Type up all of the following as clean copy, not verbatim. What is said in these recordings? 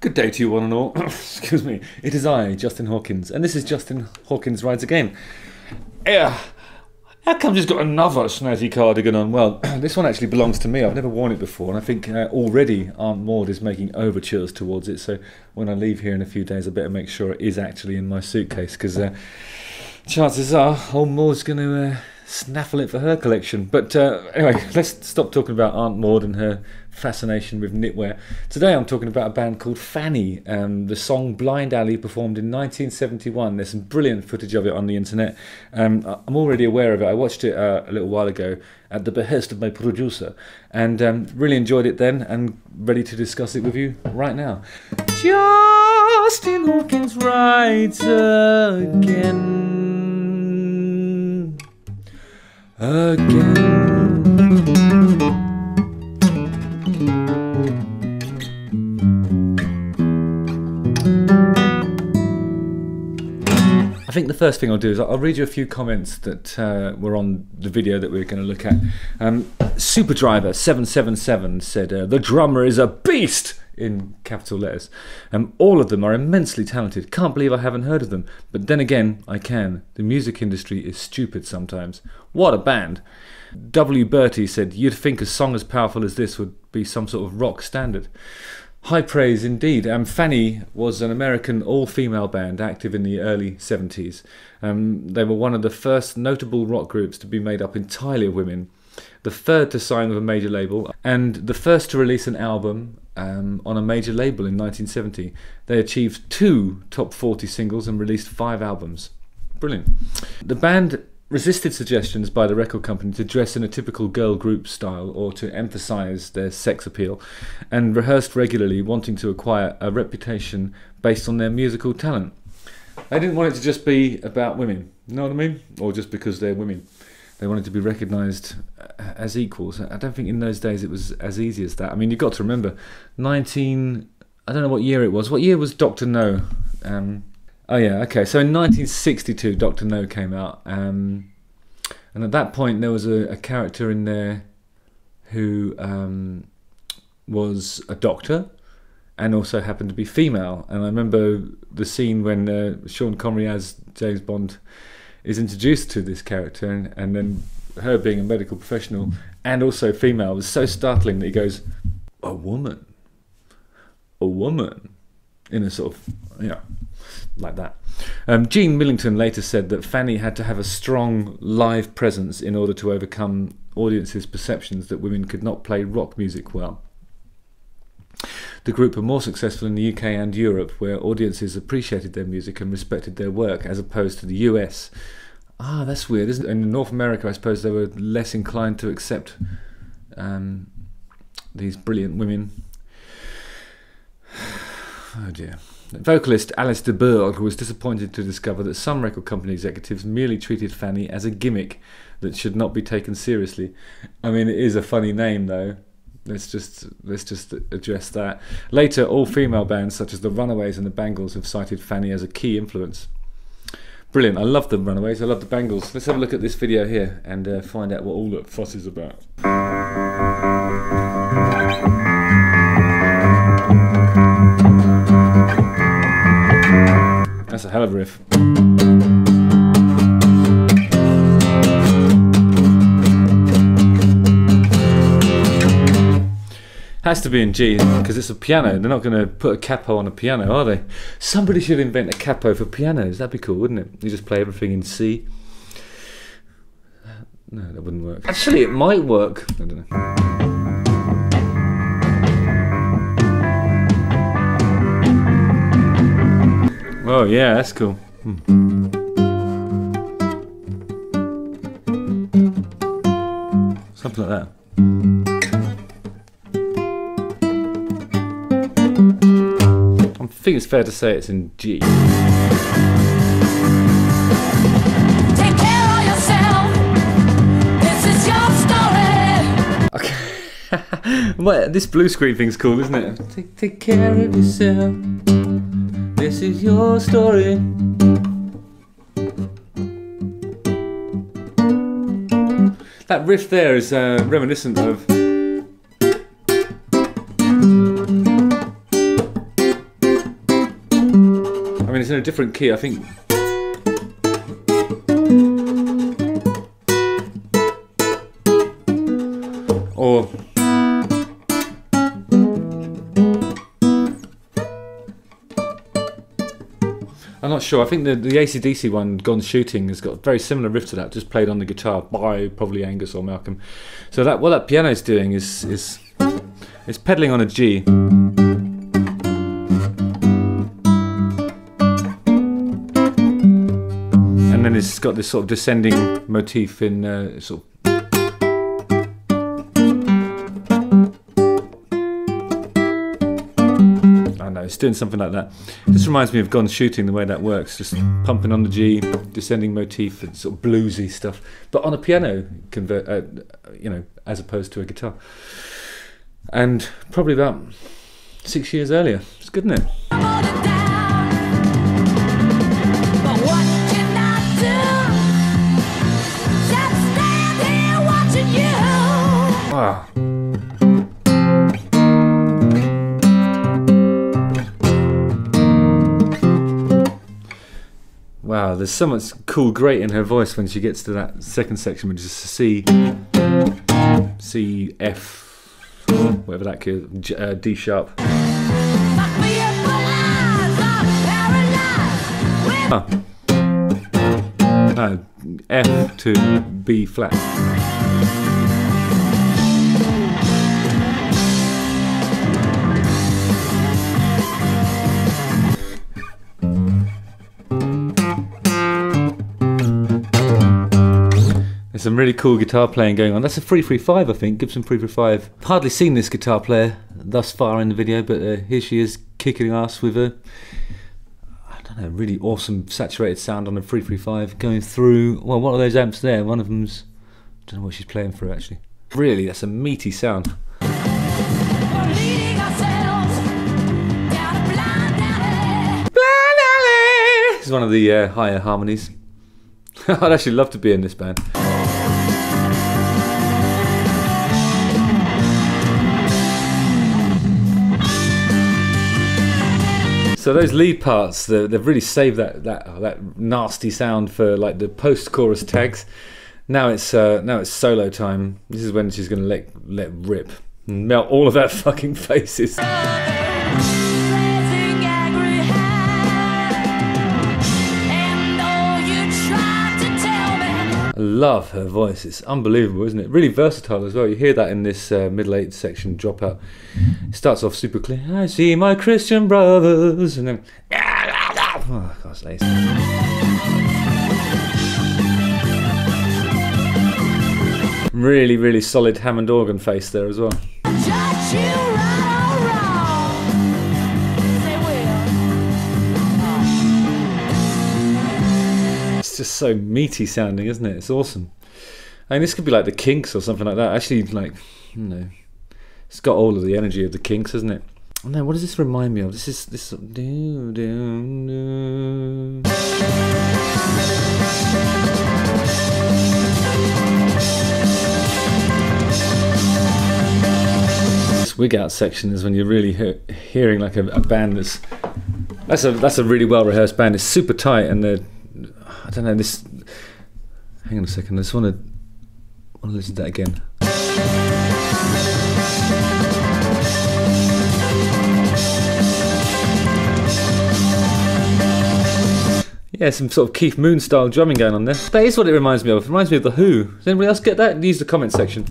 Good day to you one and all. Excuse me. It is I, Justin Hawkins, and this is Justin Hawkins Rides Again. How come he's got another snazzy cardigan on? Well, this one actually belongs to me. I've never worn it before, and I think already Aunt Maud is making overtures towards it, so when I leave here in a few days I better make sure it is actually in my suitcase, because chances are old Maud's going to snaffle it for her collection. But anyway, let's stop talking about Aunt Maud and her fascination with knitwear. Today I'm talking about a band called Fanny. The song Blind Alley, performed in 1971. There's some brilliant footage of it on the internet. I'm already aware of it. I watched it a little while ago at the behest of my producer, and really enjoyed it then, and ready to discuss it with you right now. Justin Hawkins Rides Again. I think the first thing I'll do is I'll read you a few comments that were on the video that we're going to look at. Superdriver777 said, the drummer is a beast! In capital letters. All of them are immensely talented. Can't believe I haven't heard of them. But then again, I can. The music industry is stupid sometimes. What a band. W. Bertie said, you'd think a song as powerful as this would be some sort of rock standard. High praise indeed. Fanny was an American all-female band active in the early 70s. They were one of the first notable rock groups to be made up entirely of women, the third to sign with a major label, and the first to release an album on a major label in 1970. They achieved 2 top 40 singles and released 5 albums. Brilliant. The band resisted suggestions by the record company to dress in a typical girl group style or to emphasise their sex appeal, and rehearsed regularly, wanting to acquire a reputation based on their musical talent. They didn't want it to just be about women, you know what I mean? Or just because they're women. They wanted to be recognised as equals. I don't think in those days it was as easy as that. I mean, you've got to remember, I don't know what year it was. What year was Dr. No? Oh yeah, okay. So in 1962, Dr. No came out. And at that point, there was a character in there who was a doctor and also happened to be female. And I remember the scene when Sean Connery as James Bond is introduced to this character, and then her being a medical professional and also female was so startling that he goes, a woman, in a sort of, like that. Gene Millington later said that Fanny had to have a strong live presence in order to overcome audiences' perceptions that women could not play rock music well. The group were more successful in the UK and Europe, where audiences appreciated their music and respected their work, as opposed to the US. Ah, that's weird, isn't it? In North America, I suppose they were less inclined to accept these brilliant women. Oh dear. Vocalist Alice de Burgh was disappointed to discover that some record company executives merely treated Fanny as a gimmick that should not be taken seriously. I mean, it is a funny name, though. Let's just address that. Later, all-female bands such as the Runaways and the Bangles have cited Fanny as a key influence. Brilliant. I love the Runaways. I love the Bangles. Let's have a look at this video here and find out what all that fuss is about. That's a hell of a riff. Has to be in G, because it's a piano. They're not going to put a capo on a piano, are they? Somebody should invent a capo for pianos. That'd be cool, wouldn't it? You just play everything in C. No, that wouldn't work. Actually, it might work. I don't know. Oh yeah, that's cool. Something like that. I think it's fair to say it's in G. Take care of yourself. This is your story. Okay. Well, this blue screen thing's cool, isn't it? Take care of yourself. This is your story. That riff there is reminiscent of I mean, it's in a different key, I think. Or I'm not sure. I think the AC/DC one, Gone Shooting, has got a very similar riff to that, just played on the guitar by probably Angus or Malcolm. So that what that piano's doing is it's pedaling on a G. And then it's got this sort of descending motif in sort of. It's doing something like that. It just reminds me of Gone Shooting, the way that works, just pumping on the G, descending motif, and sort of bluesy stuff, but on a piano, you know, as opposed to a guitar. And probably about 6 years earlier. It's good, isn't it? Wow. Wow, there's so much cool grate in her voice when she gets to that second section, which is C, F, whatever that key is, D sharp. F to B flat. There's some really cool guitar playing going on. That's a 335, I think, Gibson 335. Hardly seen this guitar player thus far in the video, but here she is kicking ass with a, I don't know, really awesome saturated sound on a 335 going through, well, what are those amps there? One of them's, I don't know what she's playing through actually. Really, that's a meaty sound. This is one of the higher harmonies. I'd actually love to be in this band. So those lead parts, they've really saved that nasty sound for like the post-chorus tags. Now it's solo time. This is when she's gonna let rip and melt all of that fucking faces. I love her voice. It's unbelievable, isn't it? Really versatile as well. You hear that in this middle 8 section dropout. It starts off super clear. I see my Christian brothers, and then oh, God's lazy. Really, really solid Hammond organ face there as well. Just so meaty sounding, isn't it? It's awesome. I mean, this could be like the Kinks or something like that. Actually, like, you know, it's got all of the energy of the Kinks, isn't it? Oh no, what does this remind me of? This is this. This wig out section is when you're really hearing like a band that's a really well rehearsed band. It's super tight, and they're, I don't know, this. Hang on a second. I just want to listen to that again. Yeah, some sort of Keith Moon style drumming going on there. That is what it reminds me of. It reminds me of The Who. Does anybody else get that? Use the comment section.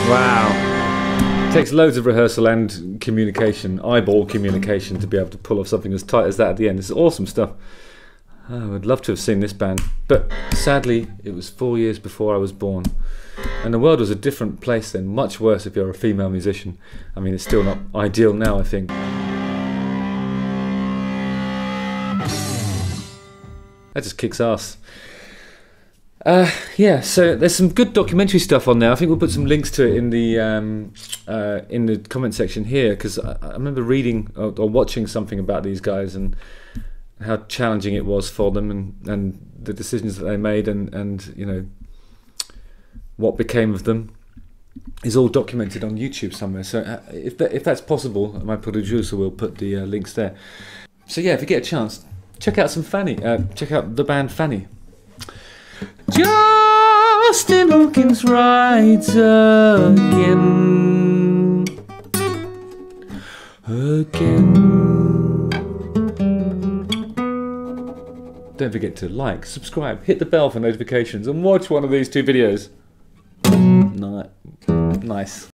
Wow. It takes loads of rehearsal and communication, eyeball communication, to be able to pull off something as tight as that at the end. It's awesome stuff. I would love to have seen this band, but sadly it was 4 years before I was born, and the world was a different place then. Much worse if you're a female musician. I mean, it's still not ideal now, I think. That just kicks ass. Yeah, so there's some good documentary stuff on there. I think we'll put some links to it in the comment section here, because I remember reading or watching something about these guys and how challenging it was for them, and the decisions that they made, and you know what became of them. is all documented on YouTube somewhere. So if that's possible, my producer will put the links there. So yeah, if you get a chance, check out some Fanny. Check out the band Fanny. Justin Hawkins rides again. Don't forget to like, subscribe, hit the bell for notifications, and watch one of these 2 videos. Nice.